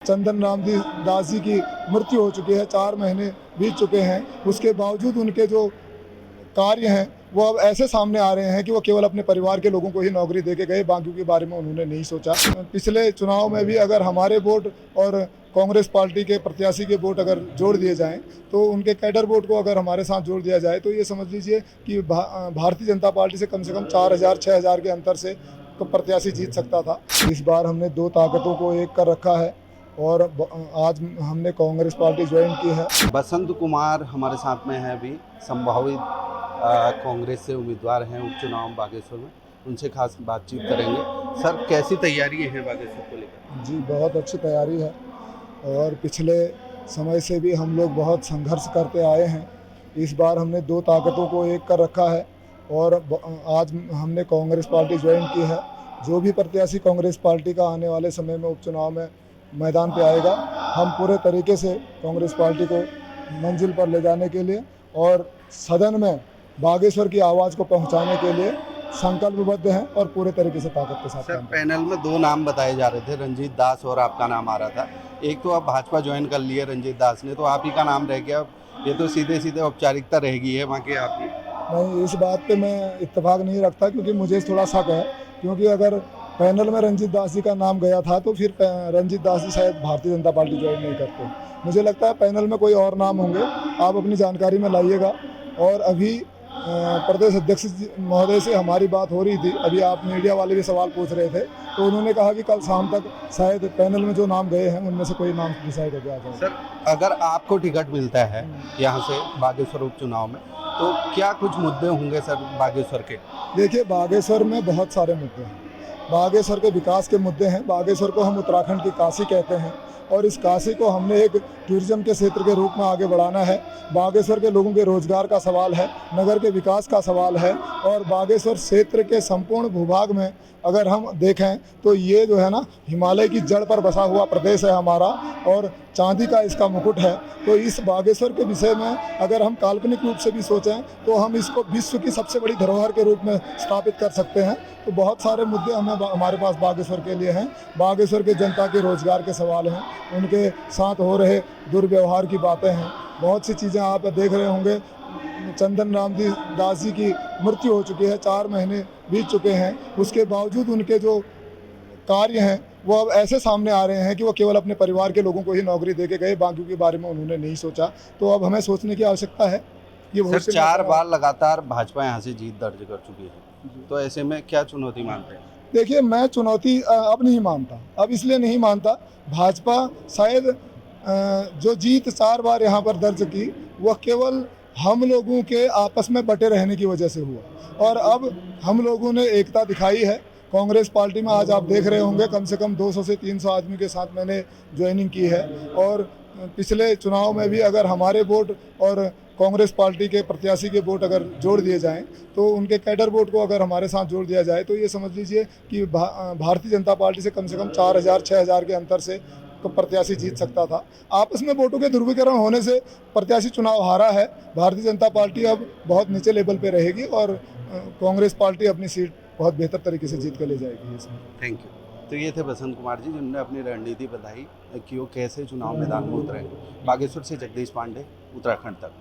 चंदन राम दास जी की मृत्यु हो चुकी है, 4 महीने बीत चुके हैं। उसके बावजूद उनके जो कार्य हैं वो अब ऐसे सामने आ रहे हैं कि वो केवल अपने परिवार के लोगों को ही नौकरी दे के गए, बाकियों के बारे में उन्होंने नहीं सोचा। पिछले चुनाव में भी अगर हमारे वोट और कांग्रेस पार्टी के प्रत्याशी के वोट अगर जोड़ दिए जाएं, तो उनके कैडर वोट को अगर हमारे साथ जोड़ दिया जाए तो ये समझ लीजिए कि भारतीय जनता पार्टी से कम 4,000-6,000 के अंतर से तो प्रत्याशी जीत सकता था। इस बार हमने 2 ताकतों को एक कर रखा है और आज हमने कांग्रेस पार्टी ज्वाइन की है। बसंत कुमार हमारे साथ में है अभी, संभावित कांग्रेस से उम्मीदवार हैं उपचुनाव बागेश्वर में, उनसे खास बातचीत करेंगे। सर, कैसी तैयारी है बागेश्वर को लेकर? जी, बहुत अच्छी तैयारी है और पिछले समय से भी हम लोग बहुत संघर्ष करते आए हैं। इस बार हमने 2 ताकतों को एक कर रखा है और आज हमने कांग्रेस पार्टी ज्वाइन की है। जो भी प्रत्याशी कांग्रेस पार्टी का आने वाले समय में उपचुनाव में मैदान पे आएगा, हम पूरे तरीके से कांग्रेस पार्टी को मंजिल पर ले जाने के लिए और सदन में बागेश्वर की आवाज़ को पहुंचाने के लिए संकल्पबद्ध हैं और पूरे तरीके से ताकत के साथ सर, काम करेंगे। पैनल में 2 नाम बताए जा रहे थे, रंजीत दास और आपका नाम आ रहा था। एक तो आप भाजपा ज्वाइन कर लिए रंजीत दास ने, तो आप ही का नाम रह गया। ये तो सीधे सीधे औपचारिकता रहेगी है बाकी आपकी। नहीं, इस बात पे मैं इत्तेफाक नहीं रखता क्योंकि मुझे थोड़ा शक है, क्योंकि अगर पैनल में रंजीत दास जी का नाम गया था तो फिर रंजीत दास जी शायद भारतीय जनता पार्टी ज्वाइन नहीं करते। मुझे लगता है पैनल में कोई और नाम होंगे, आप अपनी जानकारी में लाइएगा। और अभी प्रदेश अध्यक्ष महोदय से हमारी बात हो रही थी, अभी आप मीडिया वाले भी सवाल पूछ रहे थे, तो उन्होंने कहा कि कल शाम तक शायद पैनल में जो नाम गए हैं उनमें से कोई नाम डिसाइड हो जाएगा। सर, अगर आपको टिकट मिलता है यहाँ से बागेश्वर उपचुनाव में, तो क्या कुछ मुद्दे होंगे सर बागेश्वर के? देखिए, बागेश्वर में बहुत सारे मुद्दे हैं। बागेश्वर के विकास के मुद्दे हैं। बागेश्वर को हम उत्तराखंड की काशी कहते हैं और इस काशी को हमने एक टूरिज्म के क्षेत्र के रूप में आगे बढ़ाना है। बागेश्वर के लोगों के रोजगार का सवाल है, नगर के विकास का सवाल है और बागेश्वर क्षेत्र के संपूर्ण भूभाग में अगर हम देखें तो ये जो है ना, हिमालय की जड़ पर बसा हुआ प्रदेश है हमारा और चांदी का इसका मुकुट है। तो इस बागेश्वर के विषय में अगर हम काल्पनिक रूप से भी सोचें तो हम इसको विश्व की सबसे बड़ी धरोहर के रूप में स्थापित कर सकते हैं। तो बहुत सारे मुद्दे हमारे पास बागेश्वर के लिए हैं। बागेश्वर के जनता के रोजगार के सवाल हैं, उनके साथ हो रहे दुर्व्यवहार की बातें हैं, बहुत सी चीज़ें आप देख रहे होंगे। चंदन राम दास जी की मृत्यु हो चुकी है, 4 महीने बीत चुके हैं। उसके बावजूद उनके जो कार्य हैं वो अब ऐसे सामने आ रहे हैं कि वो केवल अपने परिवार के लोगों को ही नौकरी दे के गए, बाकियों के बारे में उन्होंने नहीं सोचा। तो अब हमें सोचने की आवश्यकता है। ये सर, 4 बार लगातार भाजपा यहाँ से जीत दर्ज कर चुकी है, तो ऐसे में क्या चुनौती मानते हैं? देखिए, मैं चुनौती अब नहीं मानता। अब इसलिए नहीं मानता, भाजपा शायद जो जीत 4 बार यहाँ पर दर्ज की वह केवल हम लोगों के आपस में बटे रहने की वजह से हुआ और अब हम लोगों ने एकता दिखाई है। कांग्रेस पार्टी में आज आप देख रहे होंगे कम से कम 200 से 300 आदमी के साथ मैंने ज्वाइनिंग की है और पिछले चुनाव में भी अगर हमारे वोट और कांग्रेस पार्टी के प्रत्याशी के वोट अगर जोड़ दिए जाएं, तो उनके कैडर वोट को अगर हमारे साथ जोड़ दिया जाए तो ये समझ लीजिए कि भारतीय जनता पार्टी से कम 4,000-6,000 के अंतर से प्रत्याशी जीत सकता था। आपस में वोटों के ध्रुवीकरण होने से प्रत्याशी चुनाव हारा है। भारतीय जनता पार्टी अब बहुत नीचे लेवल पे रहेगी और कांग्रेस पार्टी अपनी सीट बहुत बेहतर तरीके से जीत कर ले जाएगी। Thank you. तो ये थे बसंत कुमार जी, जिन्होंने अपनी रणनीति बताई कि वो कैसे चुनाव मैदान में उतरेंगे। बागेश्वर से जगदीश पांडे, उत्तराखंड तक।